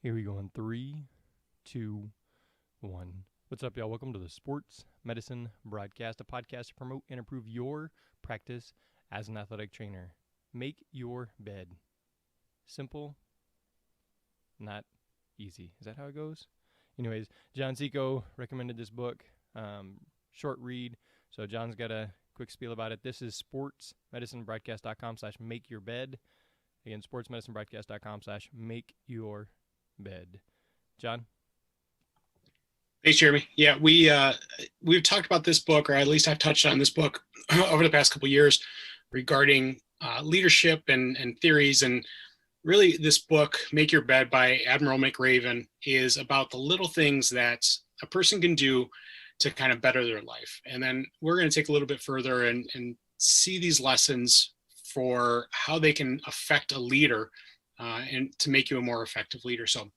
Here we go in three, two, one. What's up, y'all? Welcome to the Sports Medicine Broadcast, a podcast to promote and improve your practice as an athletic trainer. Make your bed. Simple, not easy. Is that how it goes? Anyways, John Seco recommended this book. Short read. So John's got a quick spiel about it. This is sportsmedicinebroadcast.com/make-your-bed. Again, sportsmedicinebroadcast.com/make-your-bed. John? Thanks, Jeremy. Yeah, we've talked about this book, or at least I've touched on this book over the past couple of years regarding leadership and theories. And really, this book, Make Your Bed by Admiral McRaven, is about the little things that a person can do to kind of better their life. And then we're going to take a little bit further and see these lessons for how they can affect a leader and to make you a more effective leader. So I'm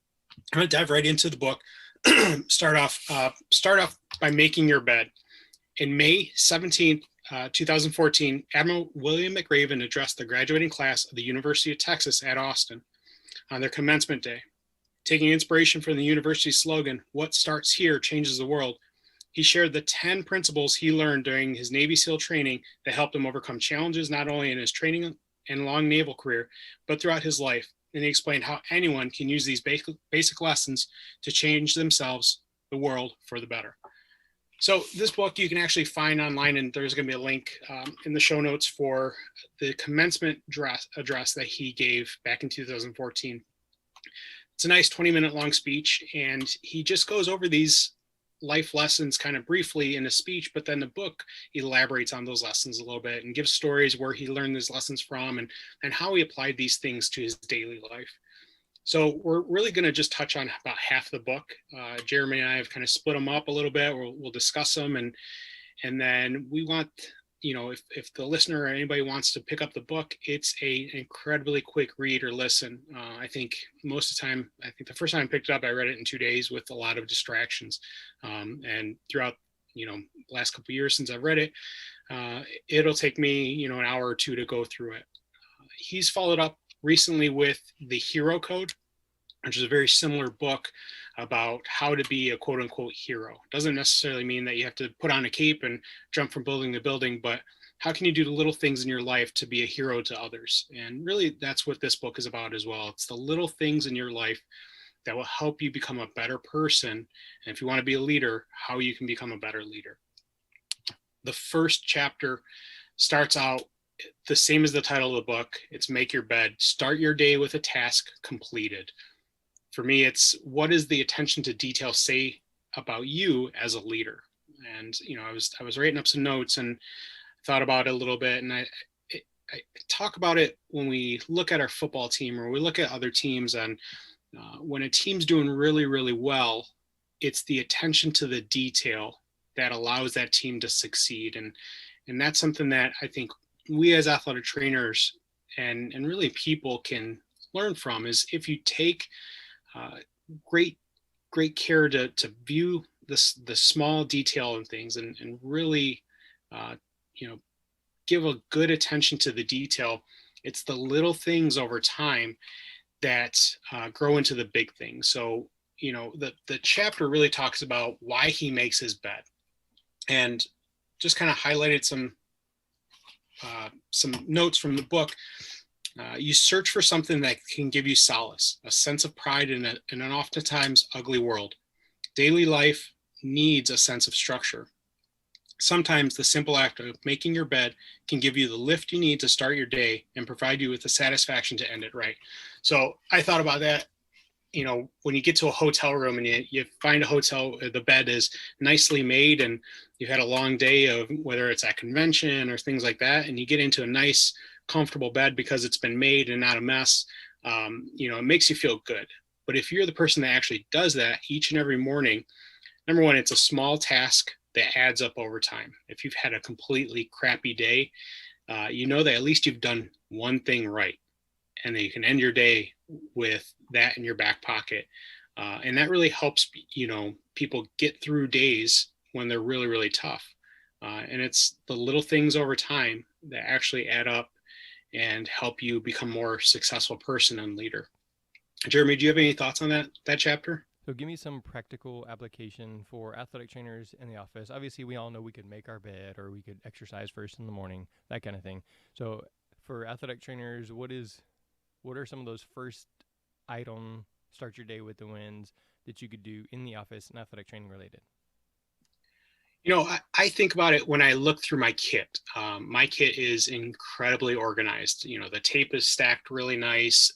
going to dive right into the book. Start off by making your bed. In May 17th, 2014, Admiral William McRaven addressed the graduating class of the University of Texas at Austin on their commencement day. Taking inspiration from the university's slogan, "What starts here changes the world," he shared the 10 principles he learned during his Navy SEAL training that helped him overcome challenges not only in his training and long naval career, but throughout his life. And he explained how anyone can use these basic lessons to change themselves, the world, for the better. So this book you can actually find online, and there's going to be a link in the show notes for the commencement address that he gave back in 2014. It's a nice 20-minute long speech, and he just goes over these life lessons kind of briefly in a speech, but then the book elaborates on those lessons a little bit and gives stories where he learned these lessons from and how he applied these things to his daily life. So we're really going to just touch on about half the book. Jeremy and I have kind of split them up a little bit. We'll discuss them, and then we want, if the listener or anybody wants to pick up the book, it's an incredibly quick read or listen. I think most of the time, the first time I picked it up, I read it in 2 days with a lot of distractions. And throughout, the last couple of years since I've read it, it'll take me, an hour or two to go through it. He's followed up recently with The Hero Code, which is a very similar book about how to be a quote unquote hero. Doesn't necessarily mean that you have to put on a cape and jump from building to building, but how can you do the little things in your life to be a hero to others? And really that's what this book is about as well. It's the little things in your life that will help you become a better person. And if you want to be a leader, how you can become a better leader. The first chapter starts out the same as the title of the book. It's Make Your Bed. Start your day with a task completed. For me, it's what does the attention to detail say about you as a leader? And I was writing up some notes and thought about it a little bit, and I talk about it when we look at our football team or we look at other teams, and when a team's doing really, really well, it's the attention to the detail that allows that team to succeed. And that's something that I think we as athletic trainers and really people can learn from, is if you take great care to view the small detail in things and really give a good attention to the detail. It's the little things over time that grow into the big things. So the chapter really talks about why he makes his bed, and just kind of highlighted some notes from the book. You search for something that can give you solace, a sense of pride in an oftentimes ugly world. Daily life needs a sense of structure. Sometimes the simple act of making your bed can give you the lift you need to start your day and provide you with the satisfaction to end it right. So I thought about that. When you get to a hotel room and you find a hotel, the bed is nicely made and you've had a long day of whether it's at convention or things like that, and you get into a nice, comfortable bed because it's been made and not a mess, it makes you feel good. But if you're the person that actually does that each and every morning, number one, it's a small task that adds up over time. If you've had a completely crappy day, that at least you've done one thing right, and then you can end your day with that in your back pocket. And that really helps, people get through days when they're really, really tough. And it's the little things over time that actually add up and help you become a more successful person and leader. Jeremy, do you have any thoughts on that chapter? So give me some practical application for athletic trainers in the office. Obviously, we all know we could make our bed or we could exercise first in the morning, that kind of thing. So for athletic trainers, what are some of those first item start your day with the wins that you could do in the office and athletic training related? I think about it when I look through my kit. My kit is incredibly organized. The tape is stacked really nice.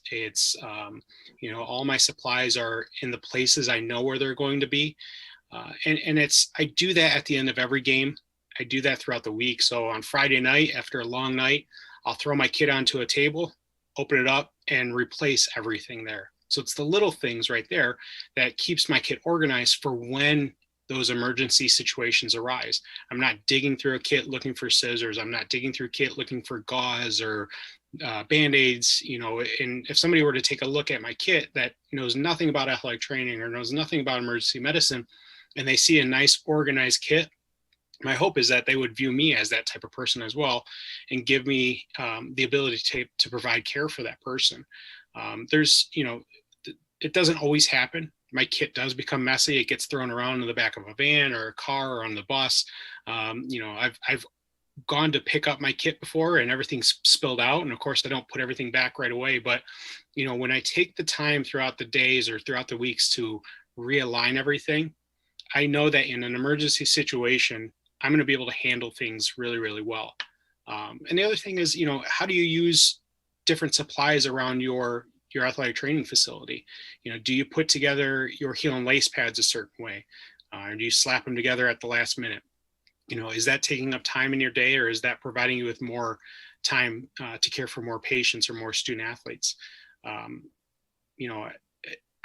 All my supplies are in the places I know where they're going to be. And I do that at the end of every game. I do that throughout the week. So on Friday night, after a long night, I'll throw my kit onto a table, open it up, and replace everything there. So it's the little things right there that keeps my kit organized for when those emergency situations arise. I'm not digging through a kit looking for scissors. I'm not digging through a kit looking for gauze or band-aids. And if somebody were to take a look at my kit that knows nothing about athletic training or knows nothing about emergency medicine, and they see a nice organized kit, my hope is that they would view me as that type of person as well and give me the ability to provide care for that person. It doesn't always happen. My kit does become messy. It gets thrown around in the back of a van or a car or on the bus. I've gone to pick up my kit before and everything's spilled out. And of course, I don't put everything back right away. But, when I take the time throughout the days or throughout the weeks to realign everything, I know that in an emergency situation, I'm going to be able to handle things really, really well. And the other thing is, how do you use different supplies around your athletic training facility? Do you put together your heel and lace pads a certain way? Or do you slap them together at the last minute? Is that taking up time in your day, or is that providing you with more time to care for more patients or more student athletes? Um,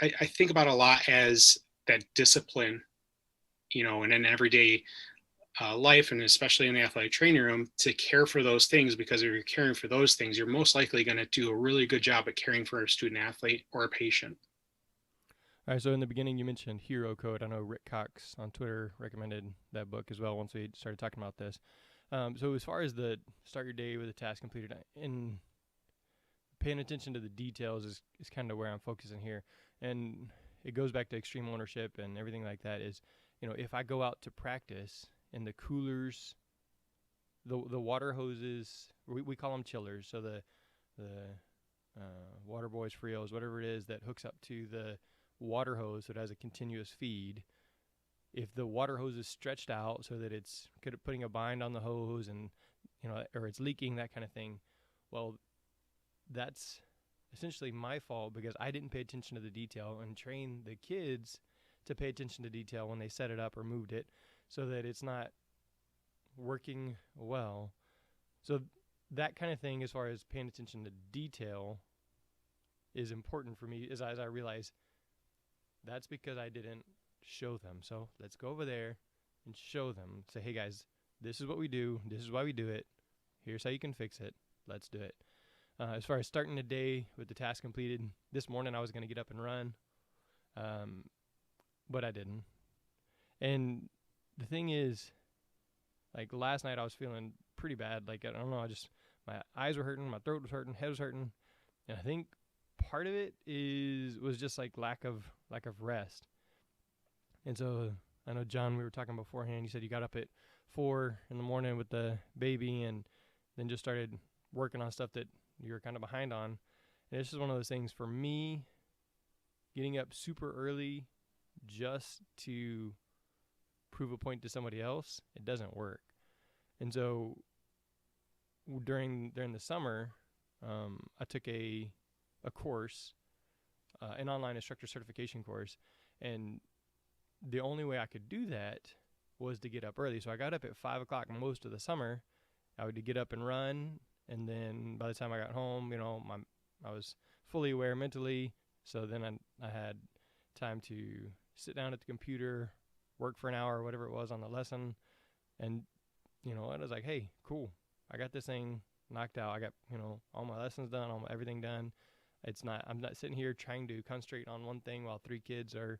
I think about a lot as that discipline, in an everyday life, and especially in the athletic training room, to care for those things, because if you're caring for those things, you're most likely going to do a really good job at caring for a student athlete or a patient. All right, so in the beginning, you mentioned Hero Code. I know Rick Cox on Twitter recommended that book as well once we started talking about this. So as far as the start your day with a task completed, in paying attention to the details is kind of where I'm focusing here. And it goes back to extreme ownership and everything like that is, if I go out to practice and the coolers, the water hoses, we call them chillers. So the Water Boys, Frios, whatever it is that hooks up to the water hose so it has a continuous feed. If the water hose is stretched out so that it's putting a bind on the hose and, or it's leaking, that kind of thing, well, that's essentially my fault because I didn't pay attention to the detail and train the kids to pay attention to detail when they set it up or moved it so that it's not working well. So that kind of thing, as far as paying attention to detail, is important for me as I realize that's because I didn't show them. So let's go over there and show them. Say, hey guys, this is what we do. This is why we do it. Here's how you can fix it. Let's do it. As far as starting the day with the task completed, this morning I was going to get up and run, but I didn't. And the thing is, like last night I was feeling pretty bad. Like, I don't know, my eyes were hurting, my throat was hurting, head was hurting. And I think part of it was just like lack of rest. And so I know, John, we were talking beforehand, you said you got up at 4 in the morning with the baby and then just started working on stuff that you were kind of behind on. And it's just one of those things for me, getting up super early just to prove a point to somebody else, it doesn't work. And so during the summer, I took a course, an online instructor certification course, and the only way I could do that was to get up early. So I got up at 5 o'clock most of the summer. I would get up and run, and then by the time I got home, I was fully aware mentally. So then I had time to sit down at the computer, work for an hour or whatever it was on the lesson, and I was like, hey, cool, I got this thing knocked out. I got all my lessons done, everything done. I'm not sitting here trying to concentrate on one thing while 3 kids are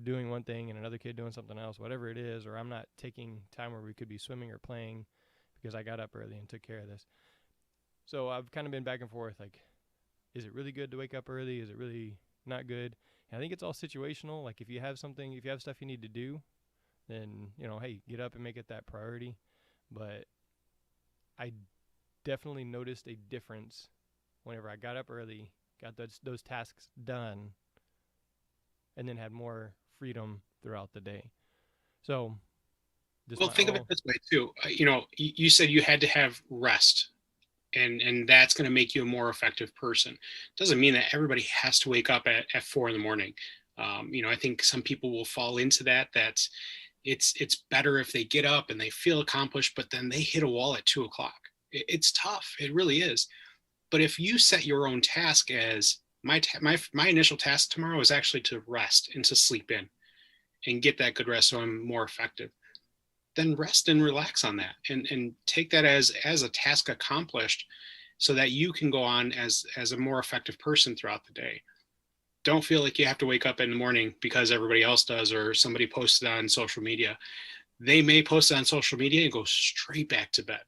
doing one thing and another kid doing something else, whatever it is, or I'm not taking time where we could be swimming or playing because I got up early and took care of this. So I've kind of been back and forth, like, is it really good to wake up early? Is it really not good? And I think it's all situational. Like if you have stuff you need to do, then, hey, get up and make it that priority. But I definitely noticed a difference whenever I got up early, got those tasks done, and then had more freedom throughout the day. So, Well, think of it this way too. You said you had to have rest, and that's going to make you a more effective person. Doesn't mean that everybody has to wake up at 4 a.m. I think some people will fall into that. It's better if they get up and they feel accomplished, but then they hit a wall at 2 o'clock. It's tough. It really is. But if you set your own task as my initial task tomorrow is actually to rest and to sleep in and get that good rest so I'm more effective, then rest and relax on that and take that as a task accomplished so that you can go on as a more effective person throughout the day. Don't feel like you have to wake up in the morning because everybody else does or somebody posted on social media. They may post it on social media and go straight back to bed.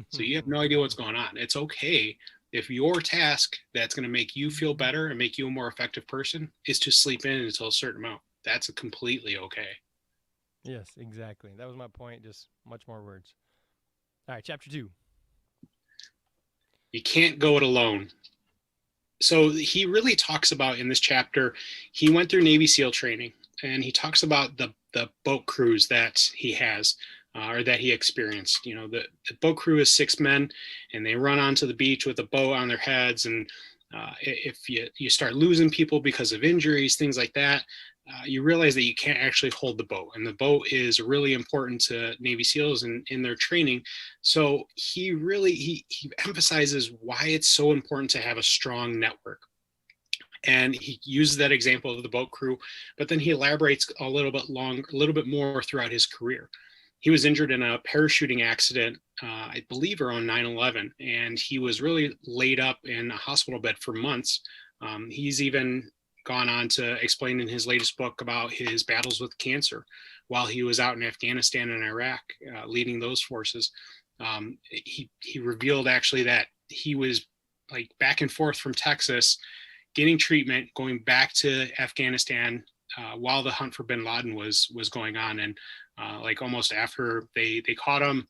So you have no idea what's going on. It's okay if your task that's going to make you feel better and make you a more effective person is to sleep in until a certain amount. That's completely okay. Yes, exactly. That was my point. Just much more words. All right, chapter 2. You can't go it alone. So he really talks about in this chapter, he went through Navy SEAL training, and he talks about the boat crews that he has or that he experienced. The boat crew is 6 men, and they run onto the beach with a boat on their heads. And if you start losing people because of injuries, things like that, you realize that you can't actually hold the boat. And the boat is really important to Navy SEALs in their training. So he really, he emphasizes why it's so important to have a strong network. And he uses that example of the boat crew, but then he elaborates a little bit more throughout his career. He was injured in a parachuting accident, I believe around 9/11, and he was really laid up in a hospital bed for months. He's even gone on to explain in his latest book about his battles with cancer while he was out in Afghanistan and Iraq, leading those forces. He revealed actually that he was like back and forth from Texas, getting treatment, going back to Afghanistan while the hunt for Bin Laden was going on, and like almost after they caught him,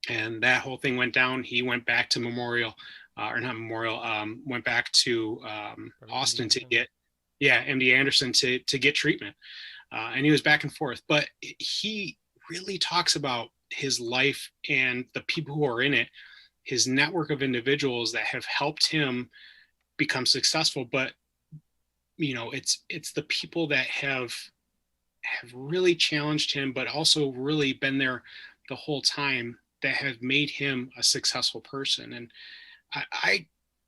and that whole thing went down, he went back to went back to Austin to get MD Anderson to get treatment. And he was back and forth. But he really talks about his life and the people who are in it, his network of individuals that have helped him become successful. But, it's the people that have really challenged him, but also really been there the whole time that have made him a successful person. And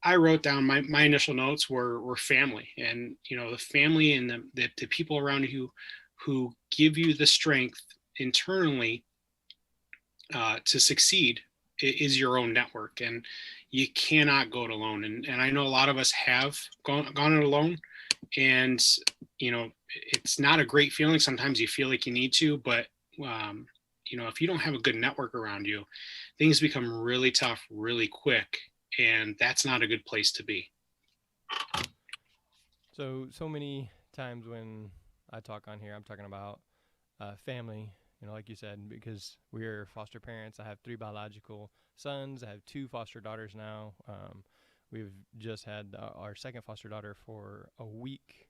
I wrote down my initial notes were family, and the family and the people around you who give you the strength internally to succeed is your own network, and you cannot go it alone. And I know a lot of us have gone it alone, and it's not a great feeling. Sometimes you feel like you need to, but if you don't have a good network around you, things become really tough really quick. And that's not a good place to be. So many times when I talk on here, I'm talking about family, like you said, because we're foster parents. I have 3 biological sons. I have 2 foster daughters now. We've just had our second foster daughter for a week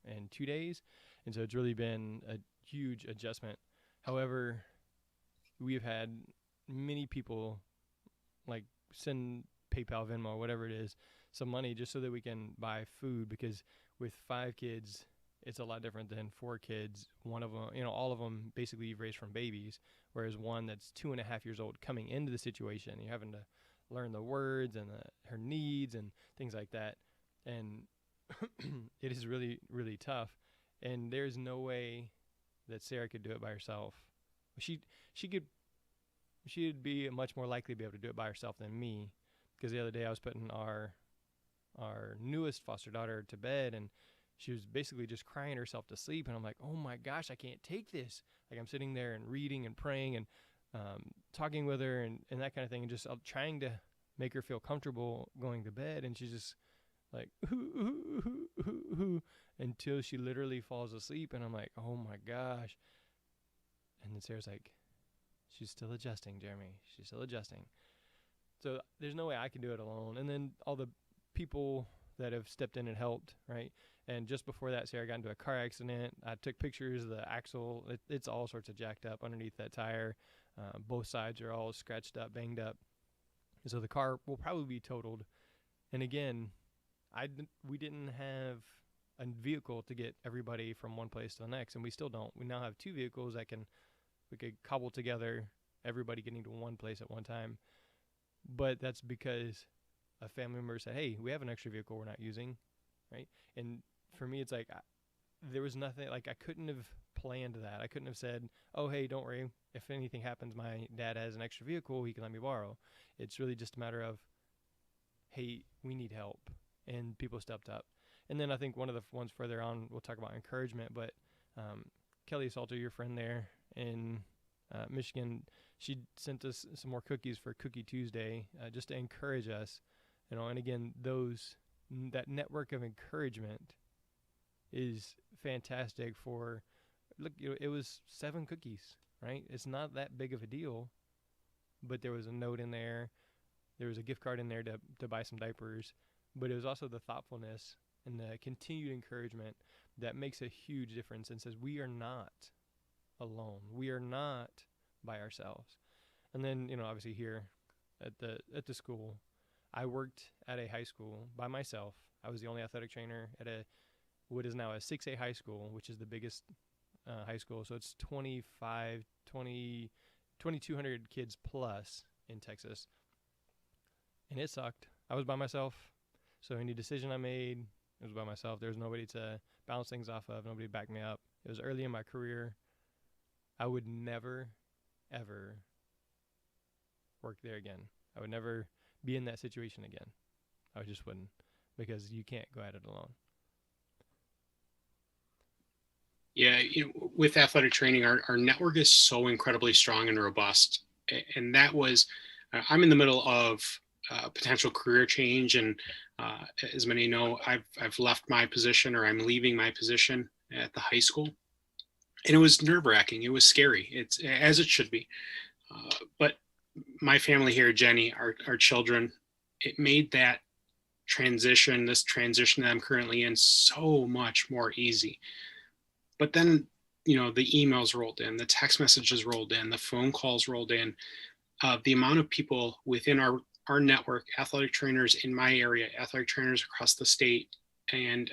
and 2 days. And so it's really been a huge adjustment. However, we've had many people like send PayPal, Venmo, whatever it is, some money just so that we can buy food, because with 5 kids, it's a lot different than 4 kids. One of them, all of them basically you've raised from babies, whereas one that's 2.5 years old coming into the situation, you're having to learn the words and her needs and things like that. And it is really, really tough. And there's no way that Sarah could do it by herself. She'd be much more likely to be able to do it by herself than me. Because the other day I was putting our newest foster daughter to bed, and she was basically just crying herself to sleep. And I'm like, oh my gosh, I can't take this. Like, I'm sitting there and reading and praying and talking with her and that kind of thing, and just trying to make her feel comfortable going to bed. And she's just like until she literally falls asleep, and I'm like, oh my gosh. And then Sarah's like, she's still adjusting, Jeremy. She's still adjusting. So there's no way I can do it alone. And then all the people that have stepped in and helped, right? And just before that, Sarah got into a car accident. I took pictures of the axle. It's all sorts of jacked up underneath that tire. Both sides are all scratched up, banged up. And so the car will probably be totaled. And again, we didn't have a vehicle to get everybody from one place to the next, and we still don't. We now have two vehicles that we could cobble together everybody getting to one place at one time. But that's because a family member said, hey, we have an extra vehicle we're not using, right? And for me, it's like there was nothing, like I couldn't have planned that. I couldn't have said, oh, hey, don't worry. If anything happens, my dad has an extra vehicle he can let me borrow. It's really just a matter of, hey, we need help. And people stepped up. And then I think one of the ones further on, we'll talk about encouragement, but Kelly Salter, your friend there in Michigan, she sent us some more cookies for Cookie Tuesday, just to encourage us, and again, that network of encouragement is fantastic for, look, it was 7 cookies, right? It's not that big of a deal, but there was a note in there. There was a gift card in there to buy some diapers, but it was also the thoughtfulness and the continued encouragement that makes a huge difference and says we are not alone. We are not by ourselves. And then, obviously here at the school, I worked at a high school by myself. I was the only athletic trainer at what is now a 6A high school, which is the biggest high school. So it's 2,200 kids plus in Texas. And it sucked. I was by myself. So any decision I made, it was by myself. There was nobody to bounce things off of, nobody to back me up. It was early in my career. I would never, ever work there again. I would never be in that situation again. I just wouldn't, because you can't go at it alone. Yeah, with athletic training, our network is so incredibly strong and robust. And that was, I'm in the middle of potential career change. And as many know, I've left my position, or I'm leaving my position at the high school. And it was nerve-wracking. It was scary. It's as it should be. But my family here, Jenny, our children, it made that this transition that I'm currently in, so much more easy. But then, the emails rolled in, the text messages rolled in, the phone calls rolled in. The amount of people within our network, athletic trainers in my area, athletic trainers across the state and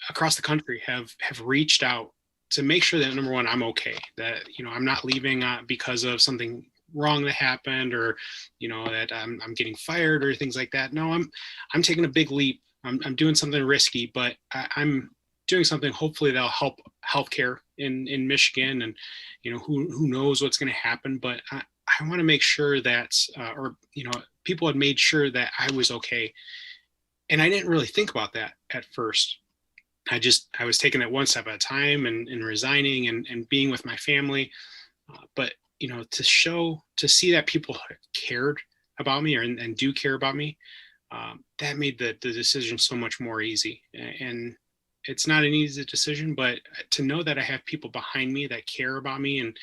across the country have reached out to make sure that, number one, I'm okay, that, I'm not leaving because of something wrong that happened, or, that I'm getting fired or things like that. No, I'm taking a big leap. I'm doing something risky, but I'm doing something hopefully that'll help healthcare in Michigan, and who knows what's going to happen. But I want to make sure that, people had made sure that I was okay, and I didn't really think about that at first. I was taking it one step at a time, and resigning and being with my family. But to see that people cared about me, and do care about me, that made the decision so much more easy. And it's not an easy decision, but to know that I have people behind me that care about me and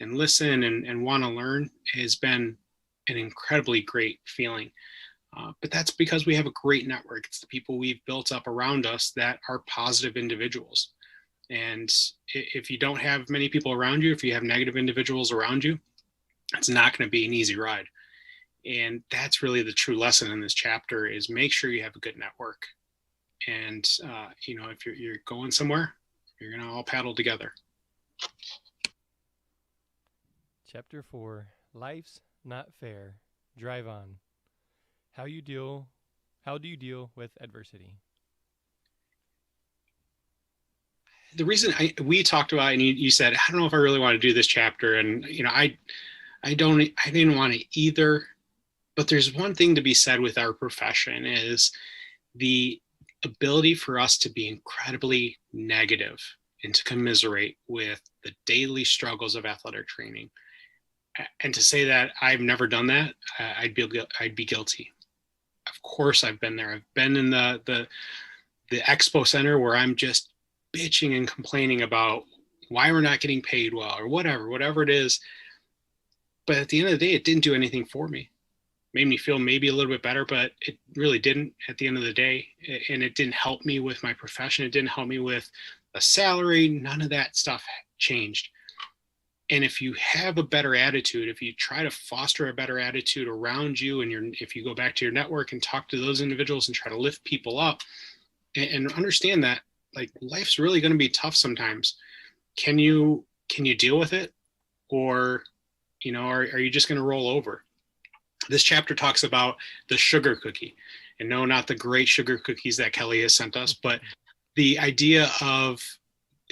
listen and want to learn has been an incredibly great feeling. But that's because we have a great network. It's the people we've built up around us that are positive individuals. And if you don't have many people around you, if you have negative individuals around you, it's not going to be an easy ride. And that's really the true lesson in this chapter, is make sure you have a good network. And, if you're going somewhere, you're going to all paddle together. Chapter 4, Life's Not Fair. Drive on. How do you deal with adversity? The reason we talked about, and you said, I don't know if I really want to do this chapter. And, I didn't want to either, but there's one thing to be said with our profession, is the ability for us to be incredibly negative and to commiserate with the daily struggles of athletic training. And to say that I've never done that, I'd be guilty. Of course I've been there. I've been in the expo center where I'm just bitching and complaining about why we're not getting paid well or whatever it is. But at the end of the day, it didn't do anything for me. Made me feel maybe a little bit better, but it really didn't at the end of the day. And it didn't help me with my profession. It didn't help me with a salary. None of that stuff changed. And if you have a better attitude, if you try to foster a better attitude around you, and if you go back to your network and talk to those individuals and try to lift people up and understand that like life's really going to be tough sometimes. Can you deal with it? Or, are you just going to roll over? This chapter talks about the sugar cookie, and no, not the great sugar cookies that Kelly has sent us, but the idea of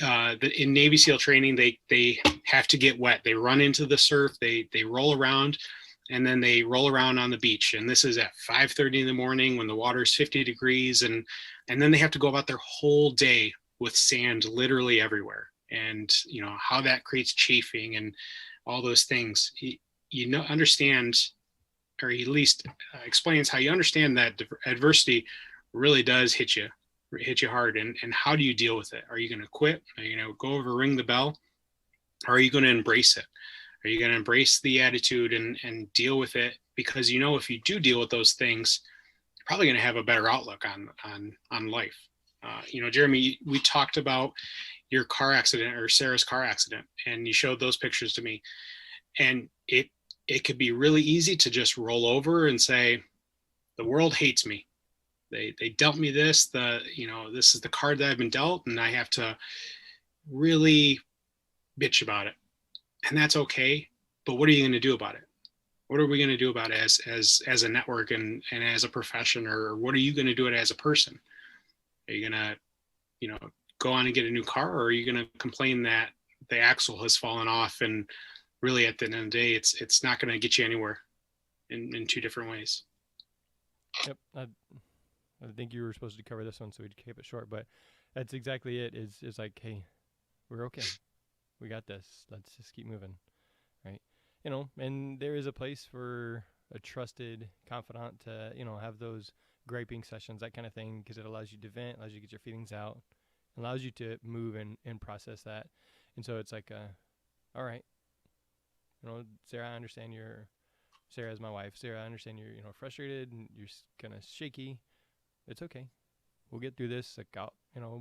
in Navy SEAL training, they have to get wet. They run into the surf, they roll around, and then they roll around on the beach. And this is at 5:30 in the morning when the water is 50 degrees, and then they have to go about their whole day with sand literally everywhere. And how that creates chafing and all those things. Understand, or at least explains how you understand that adversity really does hit you hard, and how do you deal with it? Are you going to quit? Are you going to go over, ring the bell? Or are you going to embrace it? Are you going to embrace the attitude and deal with it? Because if you do deal with those things, you're probably going to have a better outlook on life. Jeremy, we talked about your car accident, or Sarah's car accident, and you showed those pictures to me, and it could be really easy to just roll over and say, the world hates me. They dealt me this, this is the card that I've been dealt, and I have to really bitch about it. And that's okay. But what are you going to do about it? What are we going to do about it as a network and as a profession, or what are you going to do it as a person? Are you going to, go on and get a new car, or are you going to complain that the axle has fallen off? And really at the end of the day, it's not going to get you anywhere in two different ways. Yep. I think you were supposed to cover this one, so we keep it short, but that's exactly it. Is like, hey, we're okay. We got this. Let's just keep moving, right? And there is a place for a trusted confidant to, have those griping sessions, that kind of thing, because it allows you to vent, allows you to get your feelings out, allows you to move and process that. And so it's like, all right, Sarah, I understand Sarah is my wife. Sarah, I understand you're, frustrated and you're kind of shaky. It's okay. We'll get through this. Like,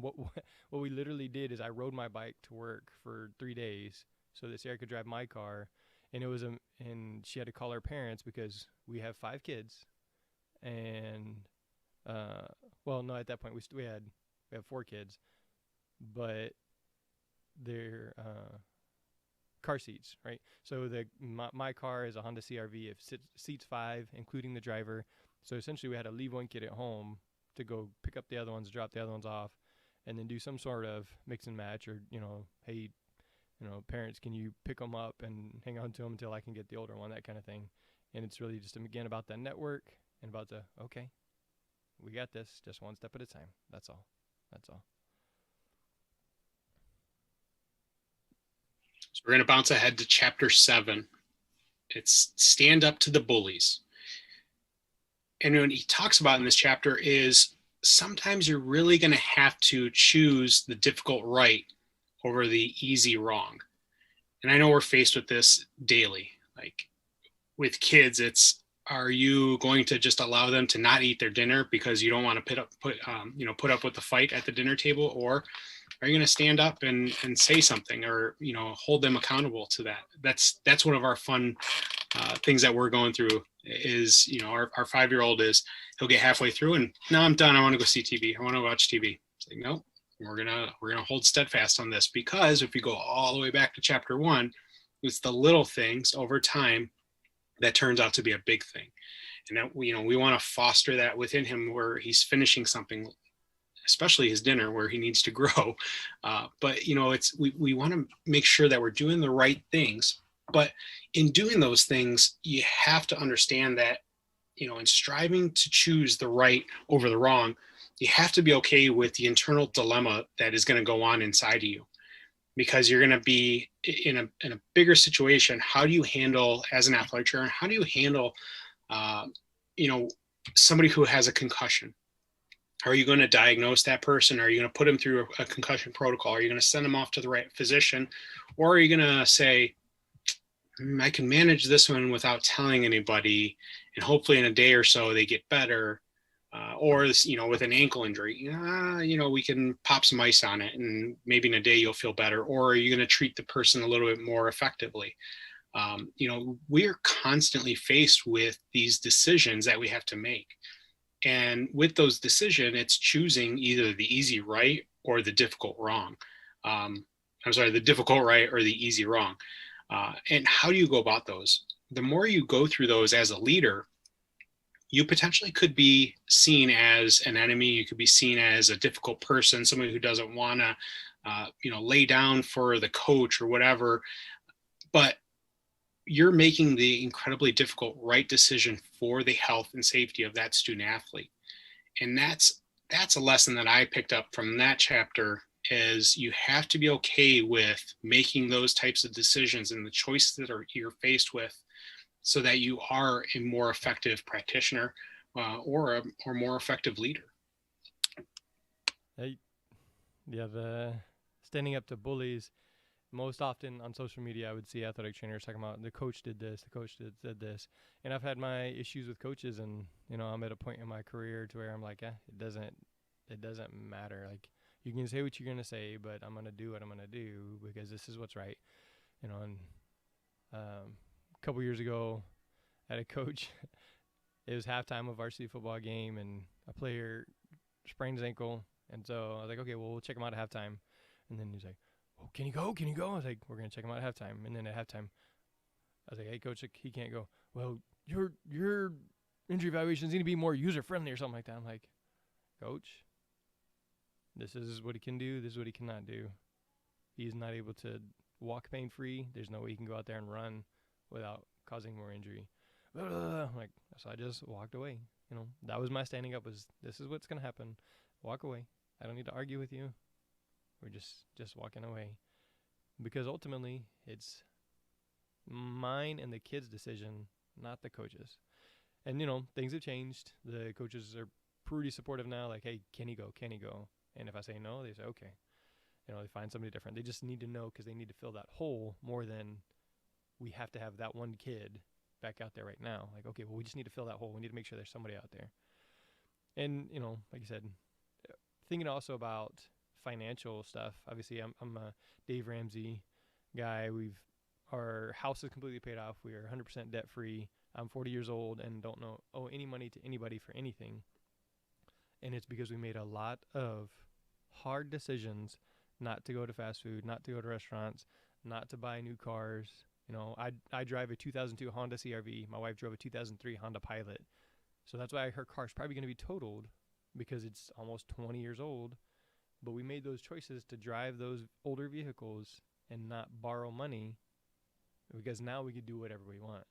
what we literally did is I rode my bike to work for 3 days so that Sarah could drive my car, and and she had to call her parents because we have 5 kids, and no, at that point we have 4 kids, but they're car seats, right? So my car is a Honda CRV. It seats 5, including the driver. So essentially, we had to leave one kid at home to go pick up the other ones, drop the other ones off, and then do some sort of mix and match, or, hey, parents, can you pick them up and hang on to them until I can get the older one, that kind of thing. And it's really just, again, about that network and about okay, we got this, just one step at a time. That's all. So we're going to bounce ahead to chapter 7. It's stand up to the bullies. And what he talks about in this chapter is sometimes you're really going to have to choose the difficult right over the easy wrong. And I know we're faced with this daily. Like with kids, are you going to just allow them to not eat their dinner because you don't want to put up with the fight at the dinner table? Or are you going to stand up and say something, or, hold them accountable to that? That's one of our fun things that we're going through is, our 5-year-old he'll get halfway through and, no, I'm done. I want to go see TV. I want to watch TV. It's like, nope, we're going to hold steadfast on this, because if we go all the way back to chapter 1, it's the little things over time that turns out to be a big thing. And that, we want to foster that within him where he's finishing something, especially his dinner, where he needs to grow. But we want to make sure that we're doing the right things. But in doing those things, you have to understand that, in striving to choose the right over the wrong, you have to be okay with the internal dilemma that is going to go on inside of you, because you're going to be in a bigger situation. How do you handle, as an athletic trainer, how do you handle, somebody who has a concussion. Are you going to diagnose that person? Are you going to put them through a concussion protocol? Are you going to send them off to the right physician? Or are you going to say, I can manage this one without telling anybody, and hopefully in a day or so they get better? Or, with an ankle injury, we can pop some ice on it and maybe in a day you'll feel better. Or are you going to treat the person a little bit more effectively? We're constantly faced with these decisions that we have to make. And with those decisions, it's choosing either the easy right or the difficult wrong. The difficult right or the easy wrong. And how do you go about those? The more you go through those as a leader, you potentially could be seen as an enemy. You could be seen as a difficult person, somebody who doesn't want to, lay down for the coach or whatever. But you're making the incredibly difficult right decision for the health and safety of that student athlete. And that's a lesson that I picked up from that chapter, is you have to be okay with making those types of decisions and the choices that you're faced with, so that you are a more effective practitioner or more effective leader. The standing up to bullies. Most often on social media, I would see athletic trainers talking about the coach did this, the coach did this. And I've had my issues with coaches, and, I'm at a point in my career to where I'm like, it doesn't matter. Like, you can say what you're going to say, but I'm going to do what I'm going to do because this is what's right. And a couple years ago, I had a coach, it was halftime of a varsity football game, and a player sprained his ankle. And so I was like, okay, well, we'll check him out at halftime. And then he's like, oh, can you go? Can you go? I was like, we're going to check him out at halftime. And then at halftime, I was like, hey, coach, he can't go. Well, your injury evaluations need to be more user-friendly or something like that. I'm like, coach, this is what he can do. This is what he cannot do. He's not able to walk pain-free. There's no way he can go out there and run without causing more injury. I'm like, so I just walked away. That was my standing up, was this is what's going to happen. Walk away. I don't need to argue with you. We're just walking away, because ultimately it's mine and the kids' decision, not the coaches. And, things have changed. The coaches are pretty supportive now. Like, hey, can he go? Can he go? And if I say no, they say, okay. They find somebody different. They just need to know, because they need to fill that hole more than we have to have that one kid back out there right now. Like, okay, well, we just need to fill that hole. We need to make sure there's somebody out there. And, like you said, thinking also about financial stuff. Obviously, I'm a Dave Ramsey guy. Our house is completely paid off. We are 100% debt free. I'm 40 years old and don't owe any money to anybody for anything. And it's because we made a lot of hard decisions not to go to fast food, not to go to restaurants, not to buy new cars. I drive a 2002 Honda CRV. My wife drove a 2003 Honda Pilot. So that's why her car's probably going to be totaled, because it's almost 20 years old. But we made those choices to drive those older vehicles and not borrow money, because now we could do whatever we want.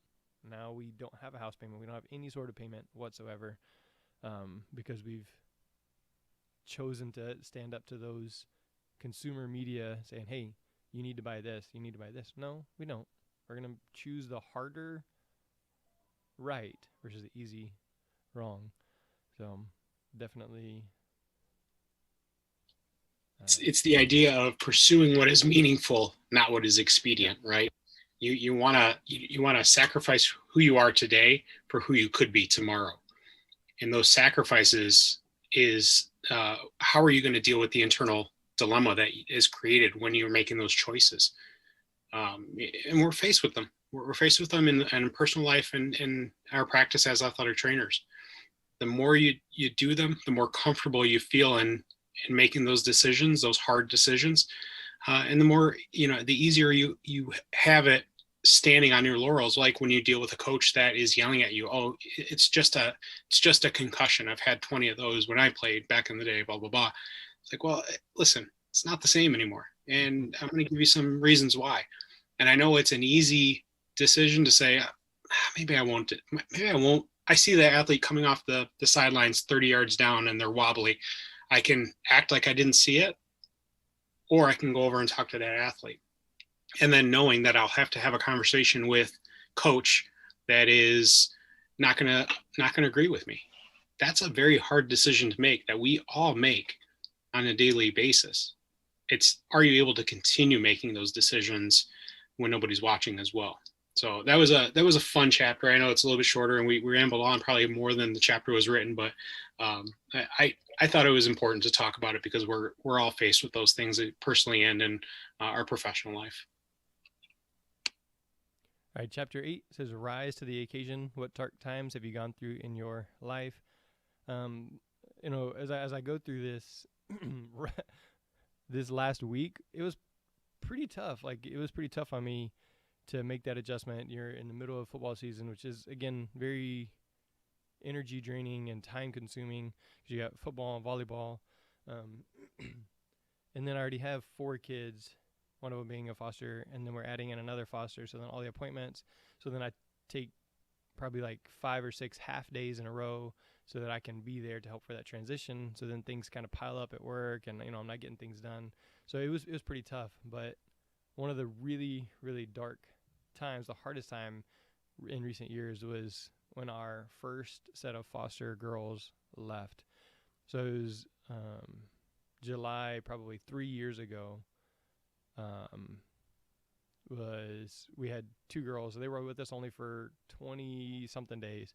Now we don't have a house payment. We don't have any sort of payment whatsoever, because we've chosen to stand up to those consumer media saying, hey, you need to buy this, you need to buy this. No, we don't. We're going to choose the harder right versus the easy wrong. So definitely... It's the idea of pursuing what is meaningful, not what is expedient, right? You want to sacrifice who you are today for who you could be tomorrow. And those sacrifices is how are you going to deal with the internal dilemma that is created when you're making those choices? And we're faced with them. We're faced with them in personal life and in our practice as athletic trainers. The more you do them, the more comfortable you feel in making those decisions, those hard decisions. And the more, the easier you have it standing on your laurels, like when you deal with a coach that is yelling at you, oh, it's just a concussion. I've had 20 of those when I played back in the day, blah, blah, blah. It's like, well, listen, it's not the same anymore. And I'm going to give you some reasons why. And I know it's an easy decision to say, maybe I won't. Maybe I won't. I see the athlete coming off the sidelines 30 yards down and they're wobbly. I can act like I didn't see it, or I can go over and talk to that athlete. And then knowing that I'll have to have a conversation with coach that is not going to agree with me. that's a very hard decision to make that we all make on a daily basis. It's, are you able to continue making those decisions when nobody's watching as well? So that was a fun chapter. I know it's a little bit shorter, and we rambled on probably more than the chapter was written, but I thought it was important to talk about it because we're all faced with those things personally and in our professional life. All right, chapter 8 says, "Rise to the occasion. What dark times have you gone through in your life?" As I go through this, this last week, it was pretty tough. Like, it was pretty tough on me to make that adjustment. You're in the middle of football season, which is, again, very energy draining and time consuming because you got football and volleyball. And then I already have 4 kids, one of them being a foster, and then we're adding in another foster. So then all the appointments. So then I take probably like 5 or 6 half days in a row so that I can be there to help for that transition. So then things kind of pile up at work, and I'm not getting things done. So it was pretty tough. But one of the really, really dark times, the hardest time in recent years, was when our first set of foster girls left. So it was July, probably 3 years ago. We had 2 girls. They were with us only for 20 something days.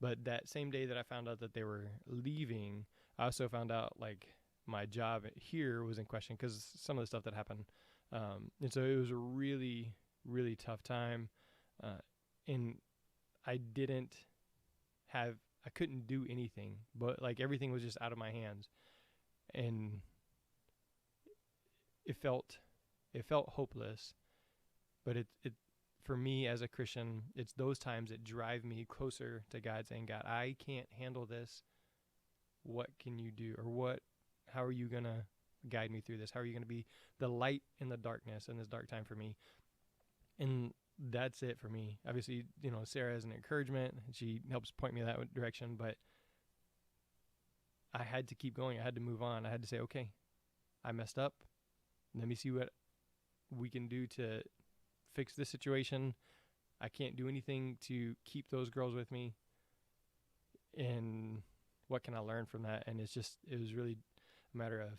But that same day that I found out that they were leaving, I also found out like my job here was in question because some of the stuff that happened. And so it was a really, really tough time. And I couldn't do anything, but like everything was just out of my hands. And it felt hopeless, but it for me as a Christian, it's those times that drive me closer to God, saying, God, I can't handle this. What can you do? Or how are you going to guide me through this? How are you going to be the light in the darkness in this dark time for me? And that's it for me. Obviously, Sarah is an encouragement, and she helps point me that direction, but I had to keep going. I had to move on. I had to say, okay, I messed up. Let me see what we can do to fix this situation. I can't do anything to keep those girls with me. And what can I learn from that? And it was really a matter of,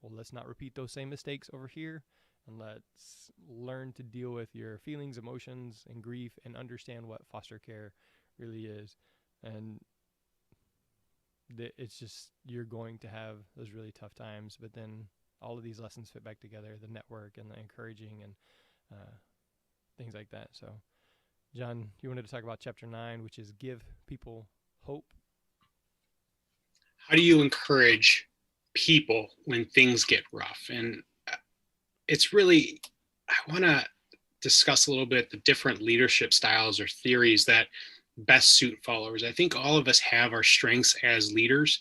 well, let's not repeat those same mistakes over here. And let's learn to deal with your feelings, emotions, and grief, and understand what foster care really is. And it's just, you're going to have those really tough times, but then all of these lessons fit back together, the network and the encouraging and things like that. So, John, you wanted to talk about chapter 9, which is give people hope. How do you encourage people when things get rough? And it's really, I want to discuss a little bit the different leadership styles or theories that best suit followers. I think all of us have our strengths as leaders,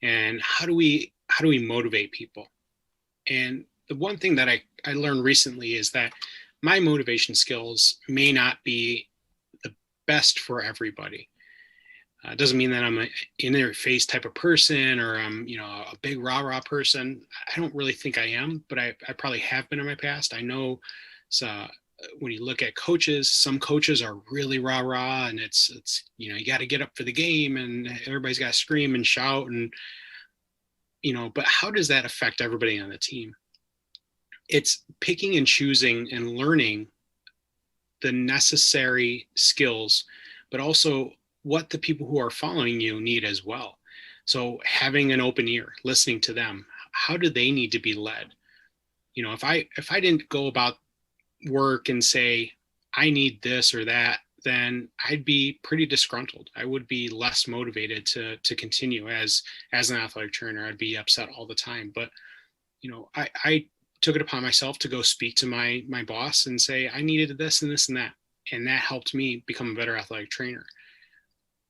and how do we motivate people? And the one thing that I learned recently is that my motivation skills may not be the best for everybody. It doesn't mean that I'm an in-their-face type of person, or I'm, a big rah-rah person. I don't really think I am, but I probably have been in my past. I know when you look at coaches, some coaches are really rah-rah, and it's you got to get up for the game, and everybody's got to scream and shout, and but how does that affect everybody on the team? It's picking and choosing and learning the necessary skills, but also what the people who are following you need as well. So having an open ear, listening to them, how do they need to be led? If I didn't go about work and say, I need this or that, then I'd be pretty disgruntled. I would be less motivated to continue as an athletic trainer. I'd be upset all the time. But, I took it upon myself to go speak to my boss and say, I needed this and this and that. And that helped me become a better athletic trainer.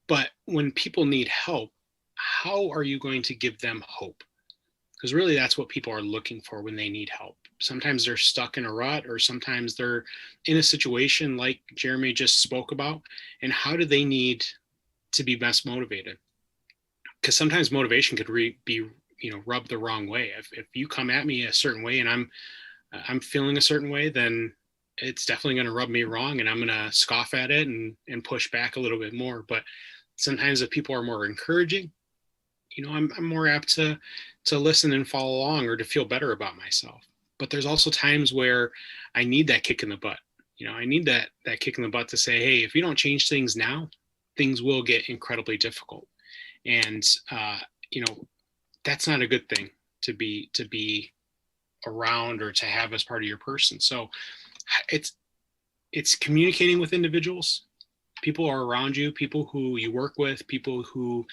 But when people need help, how are you going to give them hope? Because really that's what people are looking for when they need help. Sometimes they're stuck in a rut, or sometimes they're in a situation like Jeremy just spoke about. And how do they need to be best motivated? Because sometimes motivation could be rubbed the wrong way. If you come at me a certain way and I'm feeling a certain way, then it's definitely going to rub me wrong, and I'm going to scoff at it and push back a little bit more. But sometimes if people are more encouraging, I'm more apt to listen and follow along or to feel better about myself. But there's also times where I need that kick in the butt. I need that kick in the butt to say, hey, if you don't change things now, things will get incredibly difficult. And you know, that's not a good thing to be around or to have as part of your person. So it's communicating with individuals. People are around you, people who you work with, people who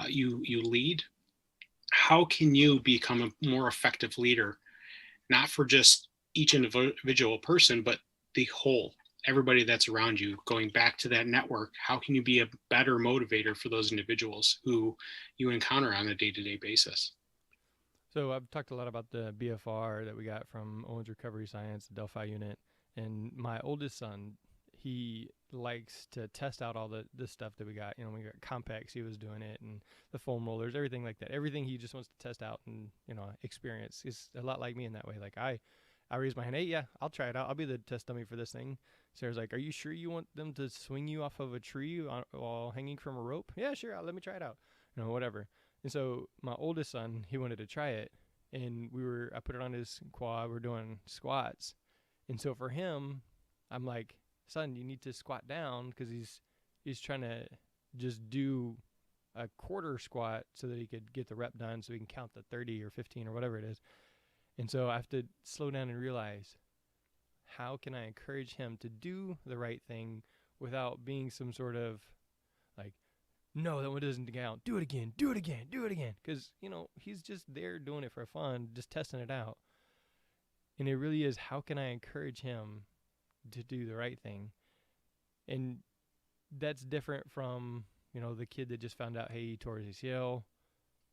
you lead. How can you become a more effective leader, not for just each individual person, but the whole, everybody that's around you? Going back to that network, how can you be a better motivator for those individuals who you encounter on a day-to-day basis? So I've talked a lot about the BFR that we got from Owens Recovery Science, the Delphi unit, and my oldest son, he likes to test out all the stuff that we got. We got Compex, he was doing it, and the foam rollers, everything like that. Everything he just wants to test out and experience. He's a lot like me in that way. Like I raise my hand, hey, yeah, I'll try it out. I'll be the test dummy for this thing. Sarah's like, are you sure you want them to swing you off of a tree while hanging from a rope? Yeah, sure. Let me try it out. Whatever. And so my oldest son, he wanted to try it, and I put it on his quad. We're doing squats, and so for him, I'm like, son, you need to squat down because he's trying to just do a quarter squat so that he could get the rep done, so he can count the 30 or 15 or whatever it is. And so I have to slow down and realize, how can I encourage him to do the right thing without being some sort of like, no, that one doesn't count. Do it again. Do it again. Do it again. Because, he's just there doing it for fun, just testing it out. And it really is, how can I encourage him to do the right thing? And that's different from, the kid that just found out, hey, he tore his ACL.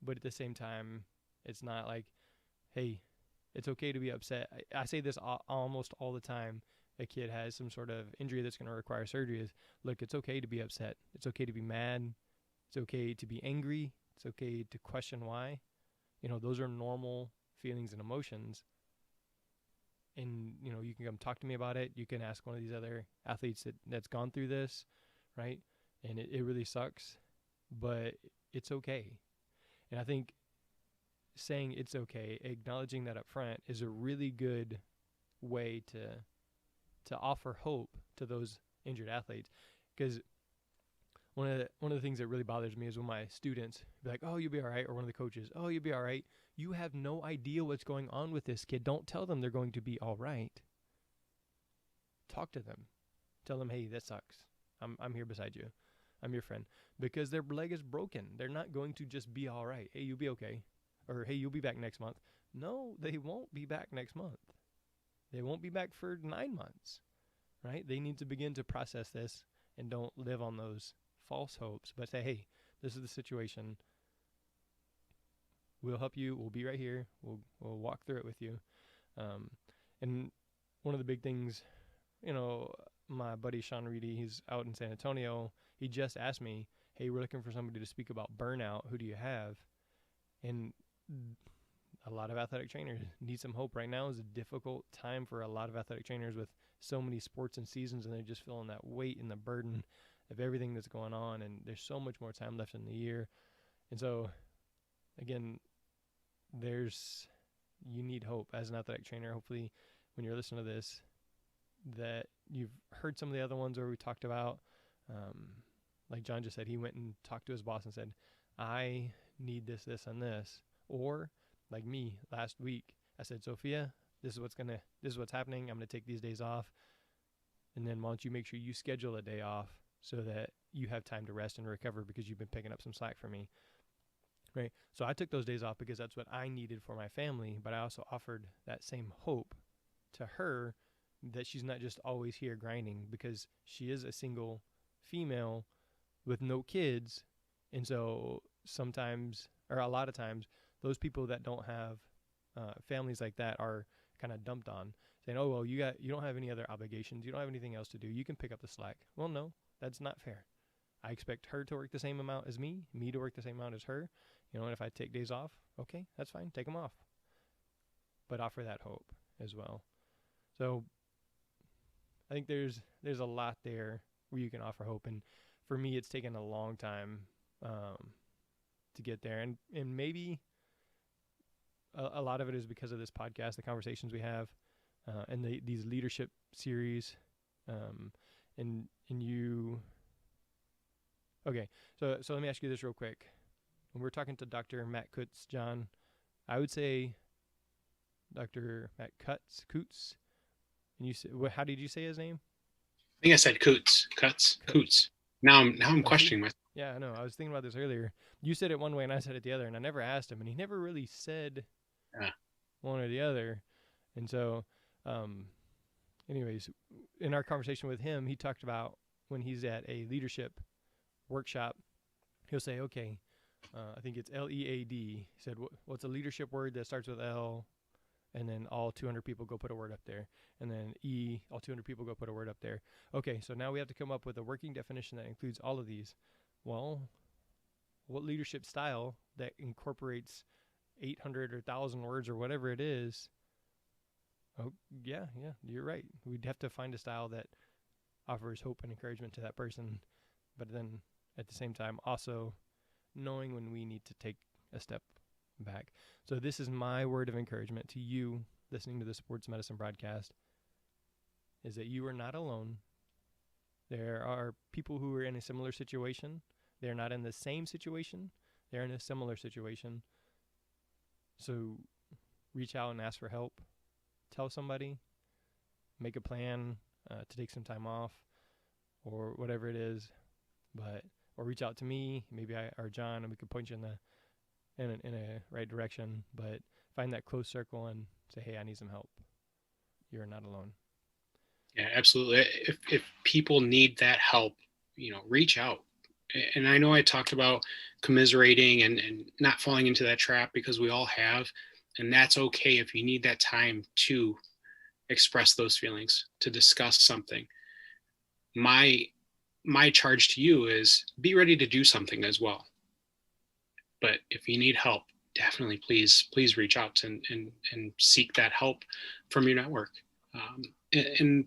But at the same time, it's not like, hey, it's okay to be upset. I say this almost all the time. A kid has some sort of injury that's going to require surgery. Is, look, it's okay to be upset. It's okay to be mad. It's okay to be angry. It's okay to question why. Those are normal feelings and emotions. And, you can come talk to me about it. You can ask one of these other athletes that's gone through this, right? And it really sucks, but it's okay. And I think saying it's okay, acknowledging that up front, is a really good way to offer hope to those injured athletes. Because one of the things that really bothers me is when my students be like, oh, you'll be all right, or one of the coaches, oh, you'll be all right. You have no idea what's going on with this kid. Don't tell them they're going to be all right. Talk to them. Tell them, hey, that sucks. I'm here beside you. I'm your friend. Because their leg is broken. They're not going to just be all right. Hey, you'll be okay. Or, hey, you'll be back next month. No, they won't be back next month. They won't be back for 9 months, right? They need to begin to process this and don't live on those false hopes, but say, hey, this is the situation. We'll help you. We'll be right here. We'll walk through it with you. And one of the big things, my buddy Sean Reedy, he's out in San Antonio. He just asked me, hey, we're looking for somebody to speak about burnout. Who do you have? And a lot of athletic trainers need some hope. Right now is a difficult time for a lot of athletic trainers with so many sports and seasons, and they're just feeling that weight and the burden of everything that's going on. And there's so much more time left in the year. And so, again, you need hope as an athletic trainer. Hopefully when you're listening to this, that you've heard some of the other ones where we talked about, like John just said, he went and talked to his boss and said, I need this, this, and this. Or like me last week, I said, Sophia, this is what's happening. I'm going to take these days off. And then why don't you make sure you schedule a day off so that you have time to rest and recover, because you've been picking up some slack for me. Right. So I took those days off because that's what I needed for my family. But I also offered that same hope to her, that she's not just always here grinding, because she is a single female with no kids. And so sometimes, or a lot of times, those people that don't have families like that are kind of dumped on, saying, oh, well, you don't have any other obligations. You don't have anything else to do. You can pick up the slack. Well, no, that's not fair. I expect her to work the same amount as me to work the same amount as her. And if I take days off, okay, that's fine. Take them off. But offer that hope as well. So I think there's a lot there where you can offer hope. And for me, it's taken a long time to get there. And maybe a lot of it is because of this podcast, the conversations we have, and these leadership series, and you. Okay, so let me ask you this real quick. When we're talking to Dr. Matt Coots, John, I would say Dr. Matt Coots, and you said, how did you say his name? I think I said Coots. Now I'm questioning myself. Yeah, I know. I was thinking about this earlier. You said it one way and I said it the other, and I never asked him, and he never really said one or the other. And so, anyways, in our conversation with him, he talked about when he's at a leadership workshop, he'll say, okay, I think it's LEAD. He said, what's a leadership word that starts with L? And then all 200 people go put a word up there. And then E, all 200 people go put a word up there. Okay, so now we have to come up with a working definition that includes all of these. Well, what leadership style that incorporates 800 or 1,000 words or whatever it is? Oh, yeah, you're right. We'd have to find a style that offers hope and encouragement to that person, but then at the same time also knowing when we need to take a step back. So this is my word of encouragement to you listening to the Sports Medicine broadcast, is that you are not alone. There are people who are in a similar situation. They're not in the same situation. They're in a similar situation. So reach out and ask for help. Tell somebody. Make a plan to take some time off or whatever it is. Or reach out to me, maybe or John, and we can point you in a right direction. But find that close circle and say, hey, I need some help. You're not alone. Yeah, absolutely. If people need that help, reach out. And I know I talked about commiserating and not falling into that trap, because we all have, and that's okay if you need that time to express those feelings, to discuss something. My charge to you is be ready to do something as well. But if you need help, definitely please reach out and seek that help from your network. And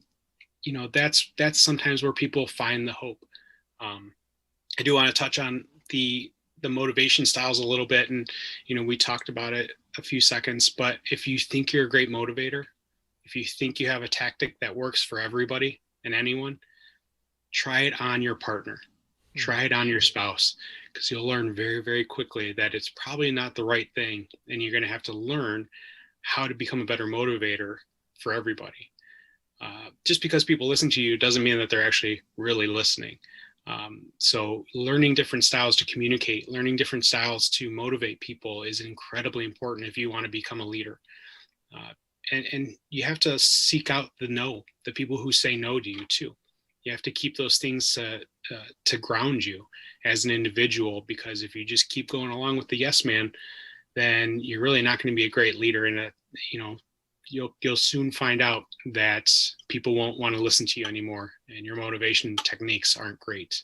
that's sometimes where people find the hope. I do want to touch on the motivation styles a little bit, and we talked about it a few seconds. But if you think you're a great motivator, if you think you have a tactic that works for everybody and anyone, try it on your partner, try it on your spouse, because you'll learn very, very quickly that it's probably not the right thing, and you're going to have to learn how to become a better motivator for everybody. Just because people listen to you doesn't mean that they're actually really listening. So learning different styles to communicate, learning different styles to motivate people is incredibly important if you want to become a leader. And you have to seek out the people who say no to you too. You have to keep those things to ground you as an individual, because if you just keep going along with the yes man, then you're really not going to be a great leader. And you'll soon find out that people won't want to listen to you anymore, and your motivation techniques aren't great.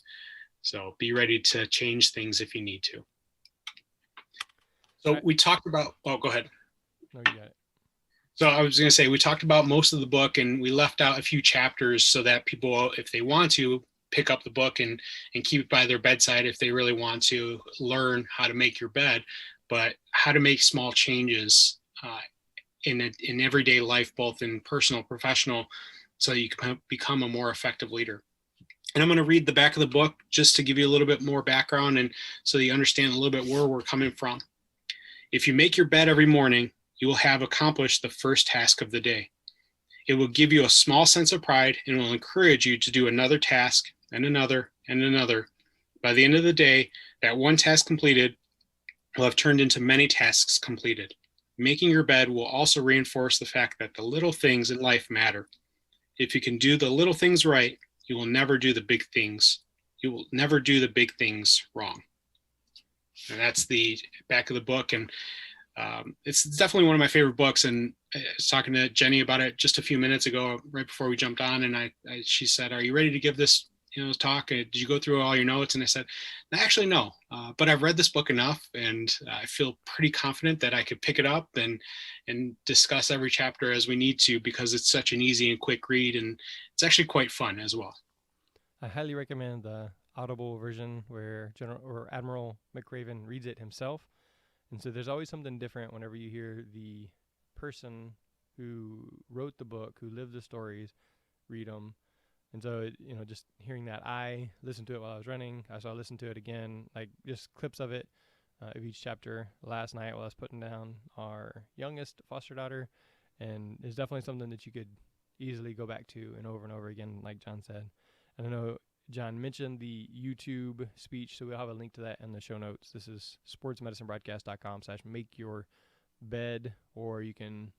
So be ready to change things if you need to. So we talked about, go ahead. No, you got it. So I was going to say, we talked about most of the book, and we left out a few chapters so that people, if they want to, pick up the book and keep it by their bedside if they really want to learn how to make your bed, but how to make small changes in everyday life, both in personal, professional, so you can become a more effective leader. And I'm going to read the back of the book just to give you a little bit more background, and so you understand a little bit where we're coming from. If you make your bed every morning, you will have accomplished the first task of the day. It will give you a small sense of pride and will encourage you to do another task and another and another. By the end of the day, that one task completed will have turned into many tasks completed. Making your bed will also reinforce the fact that the little things in life matter. If you can do the little things right, you will never do the big things. You will never do the big things wrong. And that's the back of the book. And it's definitely one of my favorite books. And I was talking to Jenny about it just a few minutes ago, right before we jumped on. And she said, "Are you ready to give this talk? Did you go through all your notes?" And I said, "Actually, no, but I've read this book enough, and I feel pretty confident that I could pick it up and discuss every chapter as we need to, because it's such an easy and quick read, and it's actually quite fun as well." I highly recommend the Audible version where Admiral McRaven reads it himself. And so there's always something different whenever you hear the person who wrote the book, who lived the stories, read them. And so, just hearing that, I listened to it while I was running. So I listened to it again, like just clips of it, of each chapter last night while I was putting down our youngest foster daughter. And it's definitely something that you could easily go back to and over again, like John said. And I know John mentioned the YouTube speech, so we'll have a link to that in the show notes. This is sportsmedicinebroadcast.com/makeyourbed, or you can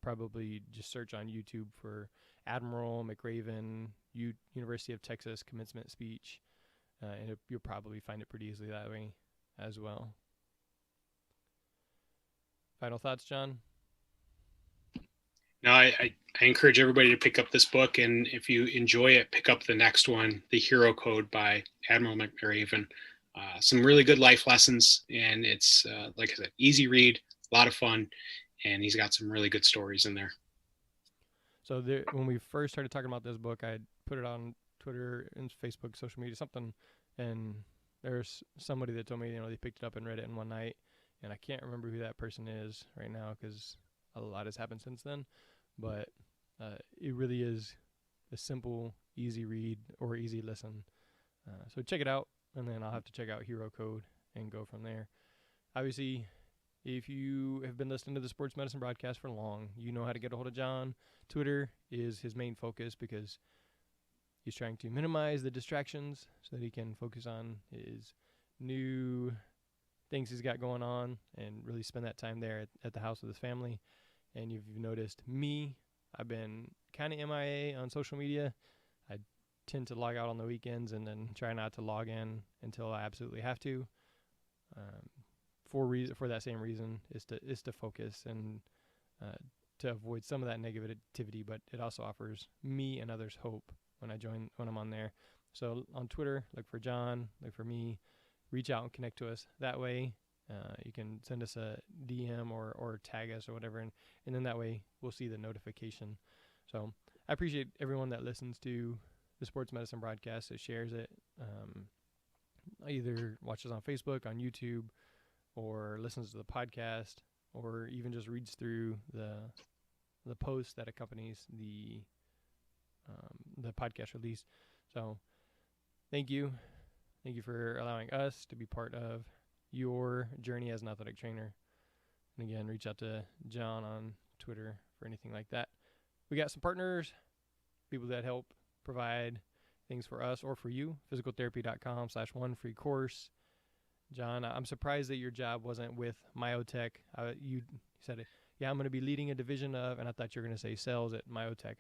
probably just search on YouTube for Admiral McRaven, University of Texas commencement speech, and you'll probably find it pretty easily that way as well. Final thoughts, John? No, I encourage everybody to pick up this book, and if you enjoy it, pick up the next one, The Hero Code by Admiral McRaven. Some really good life lessons, and it's, like I said, easy read, a lot of fun, and he's got some really good stories in there. So when we first started talking about this book, I put it on Twitter and Facebook, social media, something, and there's somebody that told me, they picked it up and read it in one night, and I can't remember who that person is right now because a lot has happened since then. But it really is a simple, easy read or easy listen. So check it out, and then I'll have to check out Hero Code and go from there. Obviously, if you have been listening to the Sports Medicine Broadcast for long, you know how to get a hold of John. Twitter is his main focus because he's trying to minimize the distractions so that he can focus on his new things he's got going on and really spend that time there at the house with his family. And if you've noticed me, I've been kind of MIA on social media. I tend to log out on the weekends and then try not to log in until I absolutely have to. For that same reason, is to focus and to avoid some of that negativity. But it also offers me and others hope when I'm on there. So on Twitter, look for John, look for me, reach out and connect to us that way. You can send us a DM or tag us or whatever, and then that way we'll see the notification. So I appreciate everyone that listens to the Sports Medicine Broadcast, that shares it, either watches on Facebook, on YouTube, or listens to the podcast, or even just reads through the post that accompanies the podcast release. So thank you for allowing us to be part of your journey as an athletic trainer. And again, reach out to John on Twitter for anything like that. We got some partners, people that help provide things for us or for you. physicaltherapy.com/one free course. John, I'm surprised that your job wasn't with Myotech. You said, yeah, I'm going to be leading a division of, and I thought you were going to say sales at Myotech.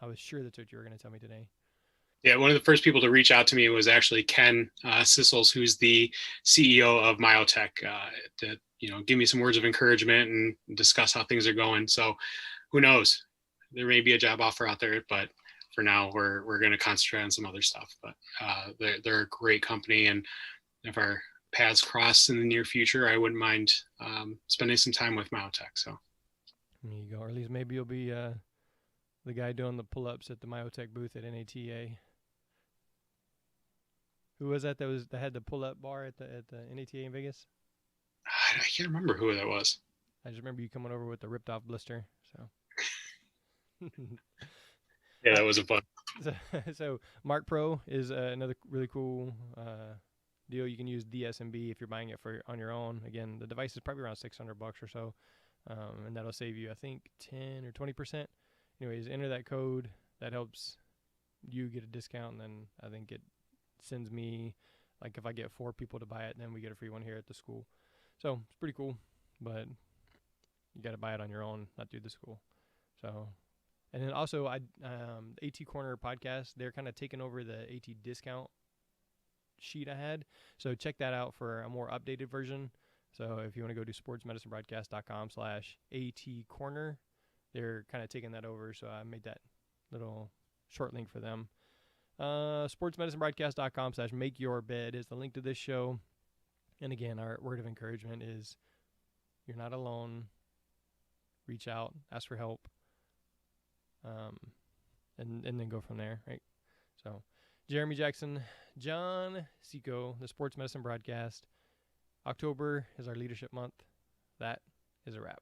I was sure that's what you were going to tell me today. Yeah, one of the first people to reach out to me was actually Ken Sissels, who's the CEO of Myotech, to give me some words of encouragement and discuss how things are going. So who knows? There may be a job offer out there, but for now we're going to concentrate on some other stuff. But they're a great company, and if our paths cross in the near future, I wouldn't mind spending some time with Myotech. So there you go. Or at least maybe you'll be the guy doing the pull-ups at the Myotech booth at NATA. Who was that had the pull-up bar at the NATA in Vegas? I can't remember who that was. I just remember you coming over with the ripped-off blister. So yeah, that wasn't fun. So Mark Pro is another really cool deal. You can use DSMB if you're buying it on your own. Again, the device is probably around $600 or so, and that'll save you, I think, 10 or 20%. Anyways, enter that code. That helps you get a discount, and then I think it sends me, like, if I get 4 people to buy it, then we get a free one here at the school. So it's pretty cool, but you got to buy it on your own, not through the school. So, and then also AT Corner podcast, they're kind of taking over the AT discount sheet I had. So check that out for a more updated version. So if you want to go to sportsmedicinebroadcast.com/AT Corner, they're kind of taking that over. So I made that little short link for them. sportsmedicinebroadcast.com/makeyourbed is the link to this show. And again, our word of encouragement is you're not alone. Reach out, ask for help, and then go from there, right? So Jeremy Jackson, John Seco, the Sports Medicine Broadcast. October is our leadership month. That is a wrap.